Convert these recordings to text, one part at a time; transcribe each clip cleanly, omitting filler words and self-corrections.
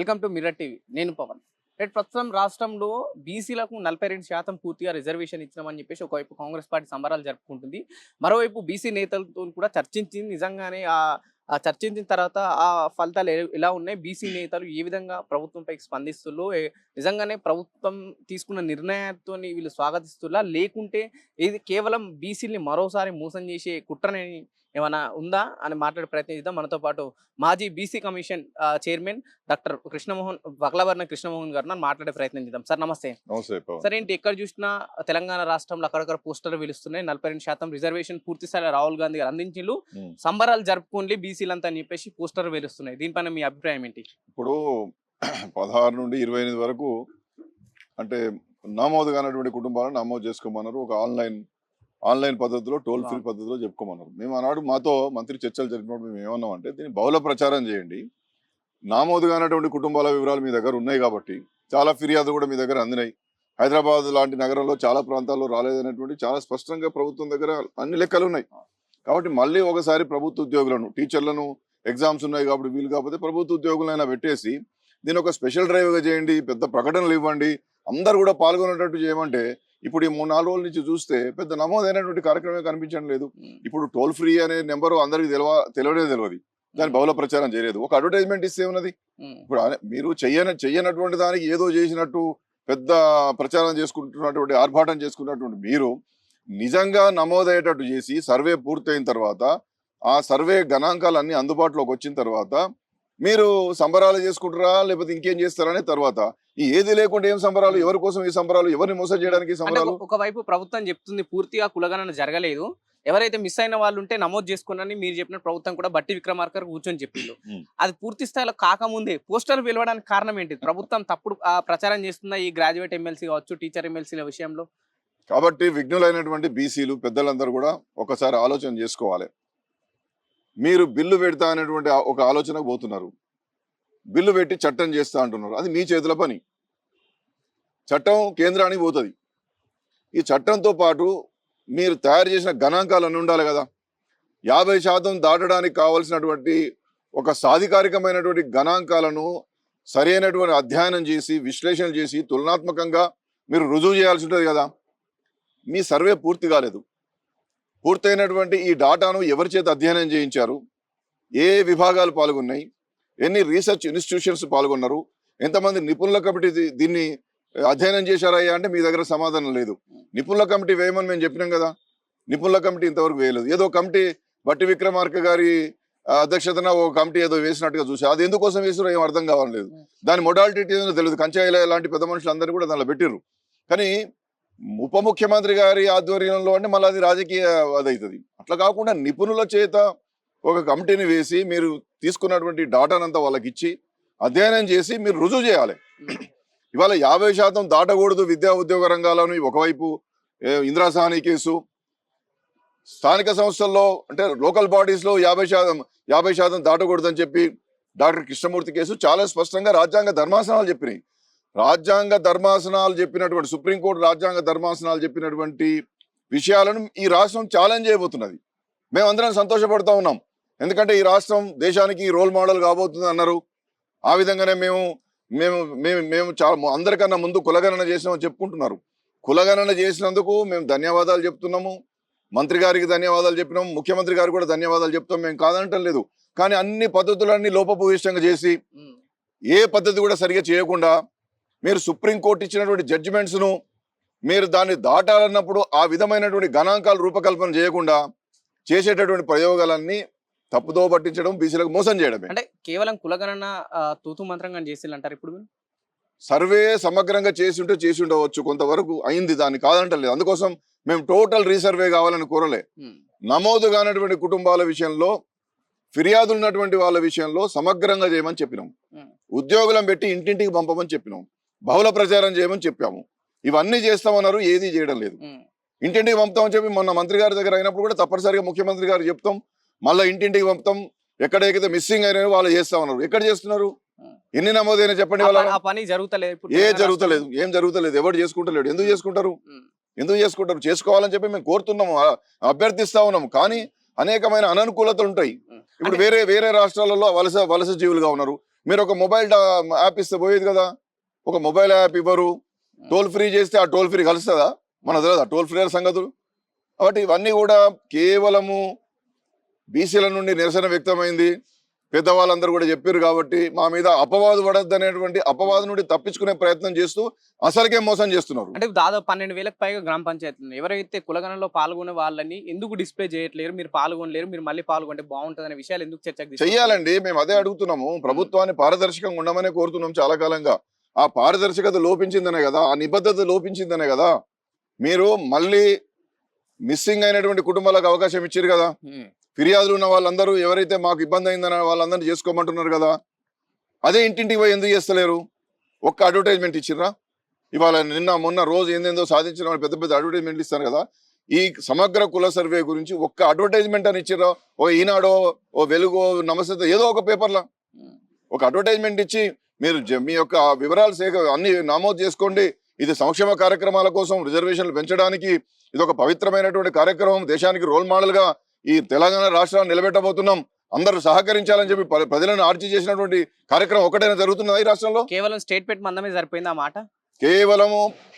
Welcome to mirror TV. నేను పవన్. రేపు ప్రస్తుతం రాష్ట్రంలో బీసీలకు 42% పూర్తిగా రిజర్వేషన్ ఇచ్చినామని చెప్పేసి ఒకవైపు కాంగ్రెస్ పార్టీ సంబరాలు జరుపుకుంటుంది. మరోవైపు బీసీ నేతలతో కూడా చర్చించింది. నిజంగానే ఆ చర్చించిన తర్వాత ఆ ఫలితాలు ఎలా ఉన్నాయి, బీసీ నేతలు ఏ విధంగా ప్రభుత్వంపై స్పందిస్తుల్లో, నిజంగానే ప్రభుత్వం తీసుకున్న నిర్ణయాలతో వీళ్ళు స్వాగతిస్తున్నా, లేకుంటే ఇది కేవలం బీసీని మరోసారి మోసం చేసే కుట్రని ఏమైనా ఉందా అని మాట్లాడే ప్రయత్నం చేద్దాం. మనతో పాటు మాజీ BC commission chairman doctor Krishnamohan, వక్లవర్ణ కృష్ణమోహన్ గారు మాట్లాడే ప్రయత్నం చేద్దాం. సార్ నమస్తే. సార్ ఏంటి, ఎక్కడ చూసినా తెలంగాణ రాష్ట్రంలో అక్కడక్కడ పోస్టర్లు వెలుస్తున్నాయి. 42% రిజర్వేషన్ పూర్తి స్థాయి రాహుల్ గాంధీ గారు అందించిళ్ళు, సంబరాలు జరుపుకోండి బీసీలంతా అని చెప్పేసి పోస్టర్లు వెలుస్తున్నాయి. దీనిపైన మీ అభిప్రాయం ఏంటి? ఇప్పుడు 16 నుండి 28 వరకు అంటే నమోదు కానటువంటి కుటుంబాలను నమోదు చేసుకోమన్నారు. ఒక ఆన్లైన్ పద్ధతిలో, టోల్ ఫ్రీ పద్ధతిలో చెప్పుకోమన్నారు. మేము ఆనాడు మాతో మంత్రి చర్చలు జరిపినప్పుడు మేము ఏమన్నామంటే, దీన్ని బహుళ ప్రచారం చేయండి. నమోదు కానటువంటి కుటుంబాల వివరాలు మీ దగ్గర ఉన్నాయి కాబట్టి, చాలా ఫిర్యాదులు కూడా మీ దగ్గర అందినాయి. హైదరాబాద్ లాంటి నగరంలో చాలా ప్రాంతాల్లో రాలేదనేటువంటి చాలా స్పష్టంగా ప్రభుత్వం దగ్గర అన్ని లెక్కలు ఉన్నాయి. కాబట్టి మళ్ళీ ఒకసారి ప్రభుత్వ ఉద్యోగులను, టీచర్లను ఎగ్జామ్స్ ఉన్నాయి కాబట్టి వీలు కాకపోతే ప్రభుత్వ ఉద్యోగులైనా పెట్టేసి దీని ఒక స్పెషల్ డ్రైవ్గా చేయండి, పెద్ద ప్రకటనలు ఇవ్వండి, అందరు కూడా పాల్గొనేటట్టు చేయమంటే, ఇప్పుడు ఈ 3-4 రోజుల నుంచి చూస్తే పెద్ద నమోదైనటువంటి కార్యక్రమమే కనిపించడం లేదు. ఇప్పుడు టోల్ ఫ్రీ అనే నెంబరు అందరికి తెలియదు. దాని బహుళ ప్రచారం చేయలేదు. ఒక అడ్వర్టైజ్మెంట్ ఇస్తే ఉన్నది. ఇప్పుడు మీరు చెయ్యనటువంటి దానికి ఏదో చేసినట్టు పెద్ద ప్రచారం చేసుకుంటున్నటువంటి, ఆర్భాటం చేసుకున్నటువంటి మీరు నిజంగా నమోదయ్యేటట్టు చేసి సర్వే పూర్తయిన తర్వాత, ఆ సర్వే గణాంకాలన్నీ అందుబాటులోకి వచ్చిన తర్వాత మీరు సంబరాలు చేసుకుంటారా లేకపోతే ఇంకేం చేస్తారనే తర్వాత, ఈ ఏది లేకుండా ఏం సంబరాలు, ఎవరి కోసం ఈ సంబరాలు, ఎవరిని మోసం చేయడానికి సంబరాలు? ఒకవైపు ప్రభుత్వం చెప్తుంది పూర్తిగా కులగణన జరగలేదు, ఎవరైతే మిస్ అయిన వాళ్ళు ఉంటే నమోదు చేసుకున్నారని మీరు చెప్పిన ప్రభుత్వం కూడా బట్టి విక్రమార్క కూర్చొని చెప్పిండు. అది పూర్తి స్థాయిలో కాకముందే పోస్టర్లు వెలవడానికి కారణం ఏంటి? ప్రభుత్వం తప్పుడు ప్రచారం చేస్తుందా ఈ గ్రాడ్యుయేట్ ఎమ్మెల్సీ కావచ్చు, టీచర్ ఎమ్మెల్సీల విషయంలో? కాబట్టి విఘ్నులైనటువంటి బీసీలు పెద్దలందరూ కూడా ఒకసారి ఆలోచన చేసుకోవాలి. మీరు బిల్లు పెడతా అనేటువంటి ఒక ఆలోచనకు పోతున్నారు. బిల్లు పెట్టి చట్టం చేస్తా అంటున్నారు. అది మీ చేతుల పని. చట్టం కేంద్రానికి పోతుంది. ఈ చట్టంతో పాటు మీరు తయారు చేసిన గణాంకాలన్నీ ఉండాలి కదా. 50% దాటడానికి కావాల్సినటువంటి ఒక సాధికారికమైనటువంటి గణాంకాలను సరైనటువంటి అధ్యయనం చేసి, విశ్లేషణ చేసి, తులనాత్మకంగా మీరు రుజువు చేయాల్సి ఉంటుంది కదా. మీ సర్వే పూర్తి కాలేదు. పూర్తయినటువంటి ఈ డాటాను ఎవరి చేత అధ్యయనం చేయించారు, ఏ విభాగాలు పాల్గొన్నాయి, ఎన్ని రీసెర్చ్ ఇన్స్టిట్యూషన్స్ పాల్గొన్నారు, ఎంతమంది నిపుణుల కమిటీ దీన్ని అధ్యయనం చేశారయ్యా అంటే మీ దగ్గర సమాధానం లేదు. నిపుణుల కమిటీ వేయమని మేము చెప్పినాం కదా. నిపుణుల కమిటీ ఇంతవరకు వేయలేదు. ఏదో కమిటీ బట్టి విక్రమార్క గారి అధ్యక్షతన ఓ కమిటీ ఏదో వేసినట్టుగా చూసి, అది ఎందుకోసం వేసారో ఏం అర్థం కావట్లేదు. దాని మొడాలిటీ ఏదో తెలియదు. కంచాయిల లాంటి పెద్ద మనుషులు అందరూ కూడా దానిలో పెట్టిర్రు. కానీ ఉప ముఖ్యమంత్రి గారి ఆధ్వర్యంలో అంటే మళ్ళీ అది రాజకీయ అదవుతుంది. అట్లా కాకుండా నిపుణుల చేత ఒక కమిటీని వేసి మీరు తీసుకున్నటువంటి డాటానంతా వాళ్ళకి ఇచ్చి అధ్యయనం చేసి మీరు రుజువు చేయాలి. ఇవాళ 50% దాటకూడదు విద్యా ఉద్యోగ రంగాలను ఒకవైపు ఇందిరాసాని కేసు, స్థానిక సంస్థల్లో అంటే లోకల్ బాడీస్లో 50% దాటకూడదని చెప్పి డాక్టర్ కృష్ణమూర్తి కేసు చాలా స్పష్టంగా రాజ్యాంగ ధర్మాసనాలు చెప్పినాయి. రాజ్యాంగ ధర్మాసనాలు చెప్పినటువంటి, సుప్రీంకోర్టు రాజ్యాంగ ధర్మాసనాలు చెప్పినటువంటి విషయాలను ఈ రాష్ట్రం ఛాలెంజ్ చేయబోతున్నది. మేమందరం సంతోషపడుతూ ఉన్నాం. ఎందుకంటే ఈ రాష్ట్రం దేశానికి రోల్ మోడల్ కాబోతుంది అన్నారు. ఆ విధంగానే మేము మేము మేము మేము చాలా అందరికన్నా ముందు కులగణన చేసినామని చెప్పుకుంటున్నారు. కులగణన చేసినందుకు మేము ధన్యవాదాలు చెప్తున్నాము. మంత్రి గారికి ధన్యవాదాలు చెప్పినాము, ముఖ్యమంత్రి గారికి కూడా ధన్యవాదాలు చెప్తాం. మేము కాదంటం లేదు. కానీ అన్ని పద్ధతులన్నీ లోపభూయిష్టంగా చేసి, ఏ పద్ధతి కూడా సరిగా చేయకుండా మీరు సుప్రీంకోర్టు ఇచ్చినటువంటి జడ్జిమెంట్స్ను మీరు దాన్ని దాటాలన్నప్పుడు ఆ విధమైనటువంటి గణాంకాలు రూపకల్పన చేయకుండా చేసేటటువంటి ప్రయోగాలన్నీ తప్పుదో పట్టించడం, బీసీలకు మోసం చేయడమే. అంటే కేవలం కులగణన తూతు మంత్రంగా చేసిల్లంటారు. ఇప్పుడు సర్వే సమగ్రంగా చేసి ఉండవచ్చు, కొంతవరకు అయింది, దాన్ని కాదంటలేదు. అందుకోసం మేము టోటల్ రీసర్వే కావాలని కోరలే. నమోదు కానటువంటి కుటుంబాల విషయంలో, ఫిర్యాదులు ఉన్నటువంటి వాళ్ళ విషయంలో సమగ్రంగా చేయమని చెప్పినాం. ఉద్యోగులను పెట్టి ఇంటింటికి పంపమని చెప్పినాం. బహుళ ప్రచారం చేయమని చెప్పాము. ఇవన్నీ చేస్తామన్నారు, ఏది చేయడం లేదు. ఇంటింటికి పంపుతామని చెప్పి మొన్న మంత్రి గారి దగ్గర అయినప్పుడు కూడా తప్పనిసరిగా ముఖ్యమంత్రి గారు చెప్తాం, మళ్ళీ ఇంటింటికి పంపుతాం, ఎక్కడైతే మిస్సింగ్ అయినా వాళ్ళు చేస్తామన్నారు. ఎక్కడ చేస్తున్నారు? ఎన్ని నమోదైనా చెప్పండి. వాళ్ళ పని జరుగుతలేదు, ఏం జరుగుతలేదు, ఎవరు చేసుకుంటలేడు. ఎందుకు చేసుకుంటారు? చేసుకోవాలని చెప్పి మేము కోరుతున్నాము, అభ్యర్థిస్తా ఉన్నాము. కానీ అనేకమైన అననుకూలతలు ఉంటాయి. ఇప్పుడు వేరే రాష్ట్రాలలో వలస జీవులుగా ఉన్నారు. మీరు ఒక మొబైల్ యాప్ ఇస్తే పోయేది కదా. ఒక మొబైల్ యాప్ ఇవ్వరు, టోల్ ఫ్రీ చేస్తే ఆ టోల్ ఫ్రీ కలుస్తుందా? మన తెలియదా టోల్ ఫ్రీ సంగతులు? కాబట్టి ఇవన్నీ కూడా కేవలము బీసీల నుండి నిరసన వ్యక్తమైంది, పెద్దవాళ్ళందరూ కూడా చెప్పారు కాబట్టి మా మీద అపవాదు పడద్దు అనేటువంటి అపవాదు నుండి తప్పించుకునే ప్రయత్నం చేస్తూ అసలుకే మోసం చేస్తున్నారు. అంటే దాదాపు 12,000కి పైగా గ్రామ పంచాయతీలు ఎవరైతే కులగణంలో పాల్గొనే వాళ్ళని ఎందుకు డిస్ప్లే చేయట్లేరు, మీరు పాల్గొనలేరు, మీరు మళ్ళీ పాల్గొంటే బాగుంటుంది అనే విషయాలు ఎందుకు చర్చకు చెయ్యాలండి. మేము అదే అడుగుతున్నాము, ప్రభుత్వాన్ని పారదర్శకంగా ఉండమనే కోరుతున్నాం చాలా కాలంగా. ఆ పారదర్శకత లోపించిందనే కదా, ఆ నిబద్ధత లోపించిందనే కదా మీరు మళ్ళీ మిస్సింగ్ అయినటువంటి కుటుంబాలకు అవకాశం ఇచ్చారు కదా. ఫిర్యాదులు ఉన్న వాళ్ళందరూ ఎవరైతే మాకు ఇబ్బంది అయిందని వాళ్ళందరినీ చేసుకోమంటున్నారు కదా, అదే ఇంటింటికి పోయి ఎందుకు చేస్తలేరు? ఒక్క అడ్వర్టైజ్మెంట్ ఇచ్చిర్రా? ఇవాళ నిన్న మొన్న రోజు ఏందేందో సాధించిన వాళ్ళు పెద్ద పెద్ద అడ్వర్టైజ్మెంట్లు ఇస్తారు కదా. ఈ సమగ్ర కుల సర్వే గురించి ఒక్క అడ్వర్టైజ్మెంట్ అని ఇచ్చిర్రా? ఓ ఈనాడో, ఓ వెలుగో, నమస్తే ఏదో ఒక పేపర్లో ఒక అడ్వర్టైజ్మెంట్ ఇచ్చి మీరు మీ యొక్క వివరాలు అన్ని నమోదు చేసుకోండి, ఇది సంక్షేమ కార్యక్రమాల కోసం రిజర్వేషన్లు పెంచడానికి ఇది ఒక పవిత్రమైనటువంటి కార్యక్రమం, దేశానికి రోల్ మోడల్ గా ఈ తెలంగాణ రాష్ట్రాన్ని నిలబెట్టబోతున్నాం, అందరూ సహకరించాలని చెప్పి ప్రజలను ఆర్చి చేసినటువంటి కార్యక్రమం ఒకటైనా జరుగుతున్నదా ఈ రాష్ట్రంలో? కేవలం స్టేట్మెంట్ మందమే సరిపోయింది ఆ మాట.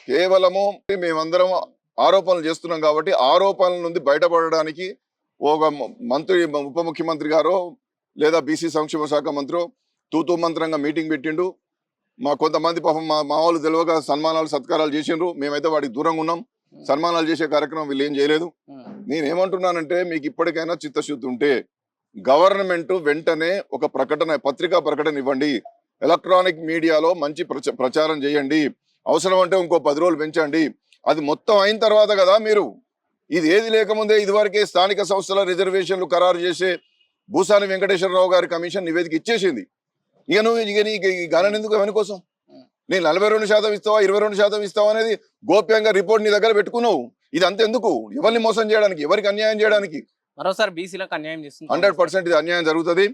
కేవలము మేమందరం ఆరోపణలు చేస్తున్నాం కాబట్టి ఆరోపణల నుండి బయటపడడానికి ఒక మంత్రి, ఉప ముఖ్యమంత్రి గారో లేదా బీసీ సంక్షేమ శాఖ మంత్రో తూతూ మంత్రంగా మీటింగ్ పెట్టిండు. మా కొంతమంది పాపం మా వాళ్ళు తెలియక సన్మానాలు సత్కారాలు చేసిండ్రు, మేమైతే వాటికి దూరంగా ఉన్నాం. సన్మానాలు చేసే కార్యక్రమం వీళ్ళు ఏం చేయలేదు. నేనేమంటున్నానంటే మీకు ఇప్పటికైనా చిత్తశుద్ధి ఉంటే గవర్నమెంట్ వెంటనే ఒక ప్రకటన, పత్రికా ప్రకటన ఇవ్వండి, ఎలక్ట్రానిక్ మీడియాలో మంచి ప్రచారం చేయండి, అవసరం అంటే ఇంకో 10 రోజులు పెంచండి. అది మొత్తం అయిన తర్వాత కదా మీరు, ఇది ఏది లేకముందే ఇదివరకే స్థానిక సంస్థల రిజర్వేషన్లు ఖరారు చేసే భూసాని వెంకటేశ్వరరావు గారి కమిషన్ నివేదిక ఇచ్చేసింది. ఇక ఈ గణన ఎందుకు? ఎవరి కోసం? నేను 42% ఇస్తావా 22% ఇస్తావా అనేది గోప్యంగా రిపోర్ట్ నీ దగ్గర పెట్టుకున్నావు. ఇది అంతెందుకు? ఎవరిని మోసం చేయడానికి, ఎవరికి అన్యాయం చేయడానికి? మరోసారి బీసీలకు అన్యాయం చేస్తుంది. 100% ఇది అన్యాయం జరుగుతుంది.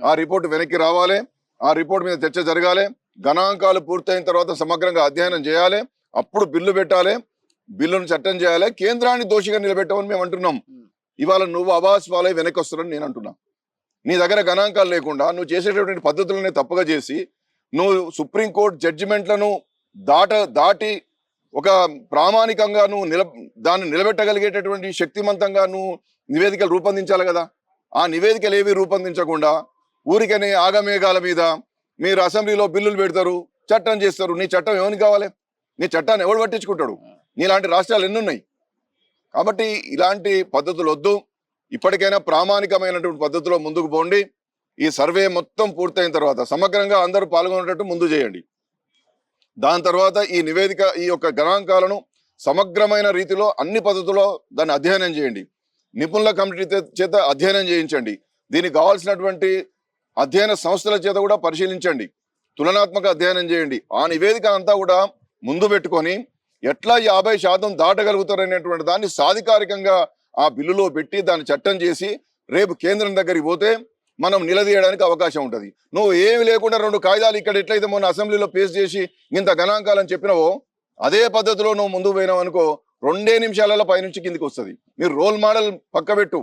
ఆ రిపోర్ట్ వెనక్కి రావాలి, ఆ రిపోర్ట్ మీద చర్చ జరగాలి, గణాంకాలు పూర్తయిన తర్వాత సమగ్రంగా అధ్యయనం చేయాలి, అప్పుడు బిల్లు పెట్టాలి, బిల్లును చట్టం చేయాలి, కేంద్రాన్ని దోషిగా నిలబెట్టమని మేము అంటున్నాం. ఇవాళ నువ్వు అవాస్ పాలై వెనక్కి వస్తారని నేను అంటున్నా. నీ దగ్గర గణాంకాలు లేకుండా నువ్వు చేసేటటువంటి పద్ధతులనే తప్పుగా చేసి నువ్వు సుప్రీంకోర్టు జడ్జిమెంట్లను దాటి ఒక ప్రామాణికంగా నువ్వు దాన్ని నిలబెట్టగలిగేటటువంటి శక్తివంతంగా నువ్వు నివేదికలు రూపొందించాలి కదా. ఆ నివేదికలు ఏవి రూపొందించకుండా ఊరికనే ఆగమేఘాల మీద మీరు అసెంబ్లీలో బిల్లులు పెడతారు, చట్టం చేస్తారు. నీ చట్టం ఎవరికి కావాలి? నీ చట్టాన్ని ఎవడు పట్టించుకుంటాడు? నీలాంటి రాష్ట్రాలు ఎన్నున్నాయి. కాబట్టి ఇలాంటి పద్ధతులు వద్దు. ఇప్పటికైనా ప్రామాణికమైనటువంటి పద్ధతిలో ముందుకు పోండి. ఈ సర్వే మొత్తం పూర్తయిన తర్వాత సమగ్రంగా అందరూ పాల్గొనేటట్టు ముందు చేయండి. దాని తర్వాత ఈ నివేదిక, ఈ యొక్క గణాంకాలను సమగ్రమైన రీతిలో అన్ని పద్ధతుల్లో దాన్ని అధ్యయనం చేయండి. నిపుణుల కమిటీ చేత అధ్యయనం చేయించండి. దీనికి కావాల్సినటువంటి అధ్యయన సంస్థల చేత కూడా పరిశీలించండి, తులనాత్మక అధ్యయనం చేయండి. ఆ నివేదిక అంతా కూడా ముందు పెట్టుకొని ఎట్లా 50% దాటగలుగుతారనేటువంటి దాన్ని సాధికారికంగా ఆ బిల్లులో పెట్టి దాన్ని చట్టం చేసి రేపు కేంద్రం దగ్గరికి పోతే మనం నిలదీయడానికి అవకాశం ఉంటుంది. నువ్వు ఏమి లేకుండా 2 కాగితాలు ఇక్కడ ఎట్లయితే మొన్న అసెంబ్లీలో పేస్ చేసి ఇంత గణాంకాలని చెప్పినావో అదే పద్ధతిలో నువ్వు ముందుకు పోయినావు అనుకో, 2 నిమిషాలలో పైనుంచి కిందికి వస్తుంది. మీరు రోల్ మోడల్ పక్కబెట్టు.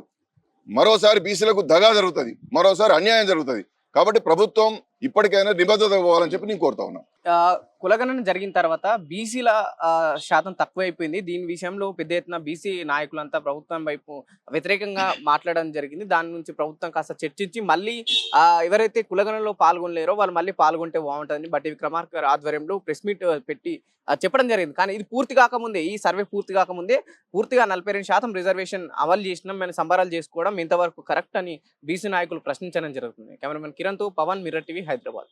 మరోసారి బీసీలకు దగా జరుగుతుంది, మరోసారి అన్యాయం జరుగుతుంది. కాబట్టి ప్రభుత్వం ఇప్పటికైనా నిబద్ధత పోవాలని చెప్పి నేను కోరుతా ఉన్నా. కులగణన జరిగిన తర్వాత బీసీల శాతం తక్కువైపోయింది. దీని విషయంలో పెద్ద ఎత్తున బీసీ నాయకులంతా ప్రభుత్వం వైపు వ్యతిరేకంగా మాట్లాడడం జరిగింది. దాని నుంచి ప్రభుత్వం కాస్త చర్చించి మళ్ళీ ఎవరైతే కులగణనలో పాల్గొనలేరో వాళ్ళు మళ్ళీ పాల్గొంటే బాగుంటుందని బట్టి విక్రమార్క ఆధ్వర్యంలో ప్రెస్ మీట్ పెట్టి చెప్పడం జరిగింది. కానీ ఇది పూర్తి కాకముందే, ఈ సర్వే పూర్తి కాకముందే పూర్తిగా 42% రిజర్వేషన్ అమలు చేసినాం, మేము సంబరాలు చేసుకోవడం ఇంతవరకు కరెక్ట్ అని బీసీ నాయకులు ప్రశ్నించడం జరుగుతుంది. కెమెరామెన్ కిరణ్తో పవన్, మిర్రర్ టీవీ, హైదరాబాద్.